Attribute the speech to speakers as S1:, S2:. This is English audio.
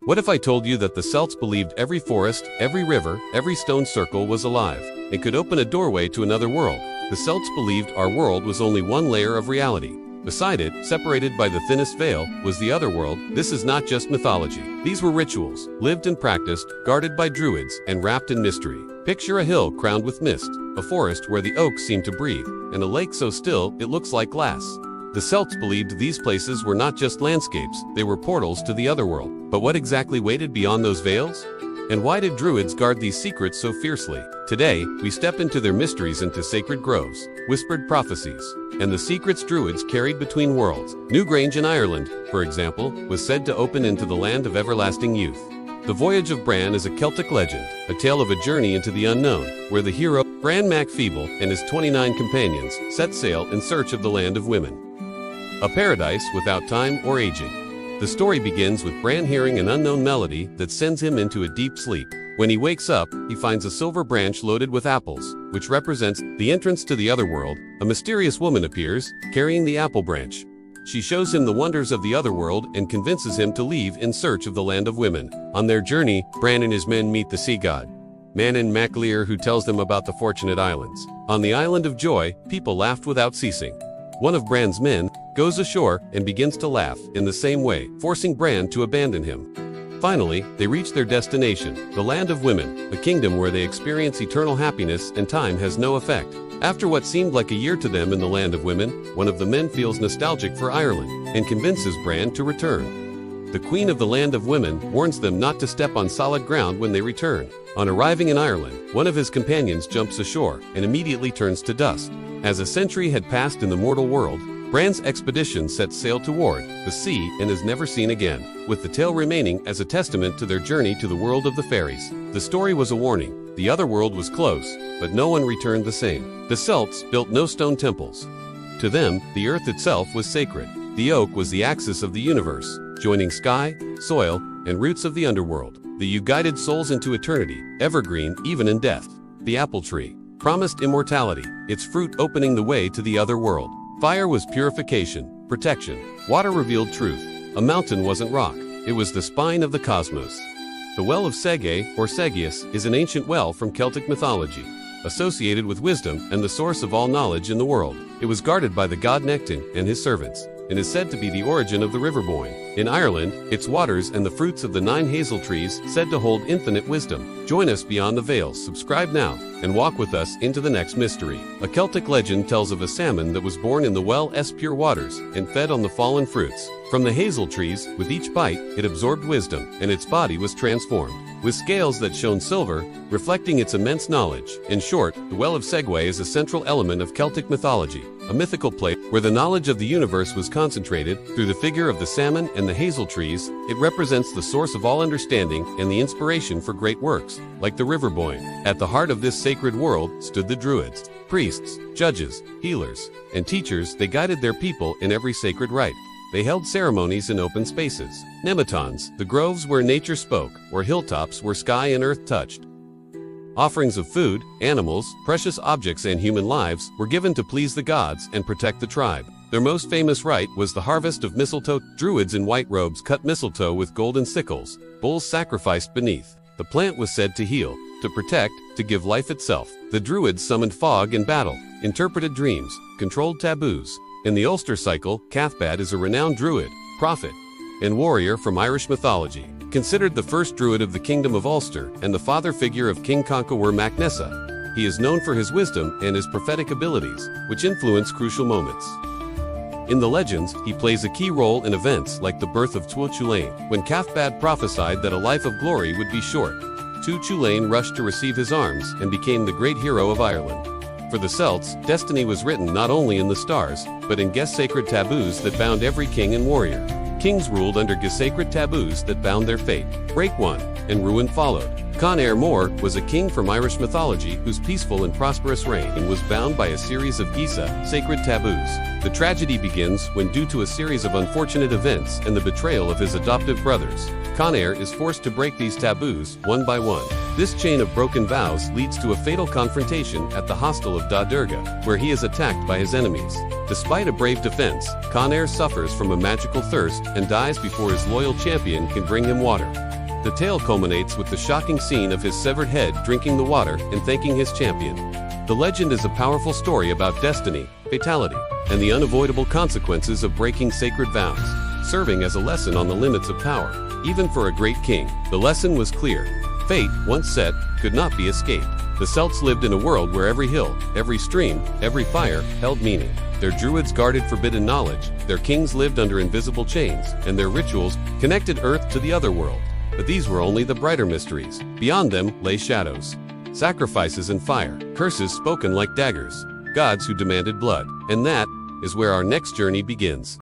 S1: What if I told you that the Celts believed every forest, every river, every stone circle was alive and could open a doorway to another world? The Celts believed our world was only one layer of reality. Beside it, separated by the thinnest veil, was the other world. This is not just mythology. These were rituals, lived and practiced, guarded by druids, and wrapped in mystery. Picture a hill crowned with mist, a forest where the oaks seem to breathe, and a lake so still it looks like glass. The Celts believed these places were not just landscapes, they were portals to the other world. But what exactly waited beyond those veils? And why did druids guard these secrets so fiercely? Today, we step into their mysteries, into sacred groves, whispered prophecies, and the secrets druids carried between worlds. Newgrange in Ireland, for example, was said to open into the land of everlasting youth. The Voyage of Bran is a Celtic legend, a tale of a journey into the unknown, where the hero, Bran MacFeeble, and his 29 companions set sail in search of the land of women. A paradise without time or aging. The story begins with Bran hearing an unknown melody that sends him into a deep sleep. When he wakes up, he finds a silver branch loaded with apples, which represents the entrance to the other world. A mysterious woman appears, carrying the apple branch. She shows him the wonders of the other world and convinces him to leave in search of the land of women. On their journey, Bran and his men meet the sea god, Manan MacLear, who tells them about the Fortunate Islands. On the Island of Joy, people laughed without ceasing. One of Bran's men goes ashore and begins to laugh in the same way, forcing Bran to abandon him. Finally, they reach their destination, the Land of Women, a kingdom where they experience eternal happiness and time has no effect. After what seemed like a year to them in the Land of Women, one of the men feels nostalgic for Ireland and convinces Bran to return. The Queen of the Land of Women warns them not to step on solid ground when they return. On arriving in Ireland, one of his companions jumps ashore and immediately turns to dust. As a century had passed in the mortal world, Bran's expedition sets sail toward the sea and is never seen again, with the tale remaining as a testament to their journey to the world of the fairies. The story was a warning. The other world was close, but no one returned the same. The Celts built no stone temples. To them, the earth itself was sacred. The oak was the axis of the universe, joining sky, soil, and roots of the underworld. The yew guided souls into eternity, evergreen even in death. The apple tree promised immortality, its fruit opening the way to the other world. Fire was purification, protection. Water revealed truth. A mountain wasn't rock, it was the spine of the cosmos. The Well of Sege, or Segius, is an ancient well from Celtic mythology, associated with wisdom and the source of all knowledge in the world. It was guarded by the god Nectin and his servants, and is said to be the origin of the River Boyne. In Ireland, its waters and the fruits of the 9 hazel trees said to hold infinite wisdom. Join us beyond the veils, subscribe now, and walk with us into the next mystery. A Celtic legend tells of a salmon that was born in the well's pure waters and fed on the fallen fruits. From the hazel trees, with each bite, it absorbed wisdom, and its body was transformed, with scales that shone silver, reflecting its immense knowledge. In short, the Well of Segway is a central element of Celtic mythology, a mythical place where the knowledge of the universe was concentrated. Through the figure of the salmon and the hazel trees, it represents the source of all understanding and the inspiration for great works, like the River Boyne. At the heart of this sacred world stood the druids, priests, judges, healers, and teachers. They guided their people in every sacred rite. They held ceremonies in open spaces, nematons, the groves where nature spoke, or hilltops where sky and earth touched. Offerings of food, animals, precious objects, and human lives were given to please the gods and protect the tribe. Their most famous rite was the harvest of mistletoe. Druids in white robes cut mistletoe with golden sickles, bulls sacrificed beneath. The plant was said to heal, to protect, to give life itself. The druids summoned fog in battle, interpreted dreams, controlled taboos. In the Ulster cycle, Cathbad is a renowned druid, prophet, and warrior from Irish mythology. Considered the first druid of the Kingdom of Ulster and the father figure of King Conchobar mac Nessa, he is known for his wisdom and his prophetic abilities, which influence crucial moments. In the legends, he plays a key role in events like the birth of Tuatha Dé Chulainn, when Cathbad prophesied that a life of glory would be short. Tuatha Dé Chulainn rushed to receive his arms and became the great hero of Ireland. For the Celts, destiny was written not only in the stars, but in sacred taboos that bound every king and warrior. Kings ruled under sacred taboos that bound their fate. Break one, and ruin followed. Conaire Mór was a king from Irish mythology whose peaceful and prosperous reign was bound by a series of Gisa, sacred taboos. The tragedy begins when, due to a series of unfortunate events and the betrayal of his adoptive brothers, Conaire is forced to break these taboos one by one. This chain of broken vows leads to a fatal confrontation at the hostel of Da Durga, where he is attacked by his enemies. Despite a brave defense, Conaire suffers from a magical thirst and dies before his loyal champion can bring him water. The tale culminates with the shocking scene of his severed head drinking the water and thanking his champion. The legend is a powerful story about destiny, fatality, and the unavoidable consequences of breaking sacred vows, serving as a lesson on the limits of power. Even for a great king, the lesson was clear. Fate, once set, could not be escaped. The Celts lived in a world where every hill, every stream, every fire held meaning. Their druids guarded forbidden knowledge, their kings lived under invisible chains, and their rituals connected Earth to the otherworld. But these were only the brighter mysteries. Beyond them lay shadows, sacrifices and fire, curses spoken like daggers, gods who demanded blood. And that is where our next journey begins.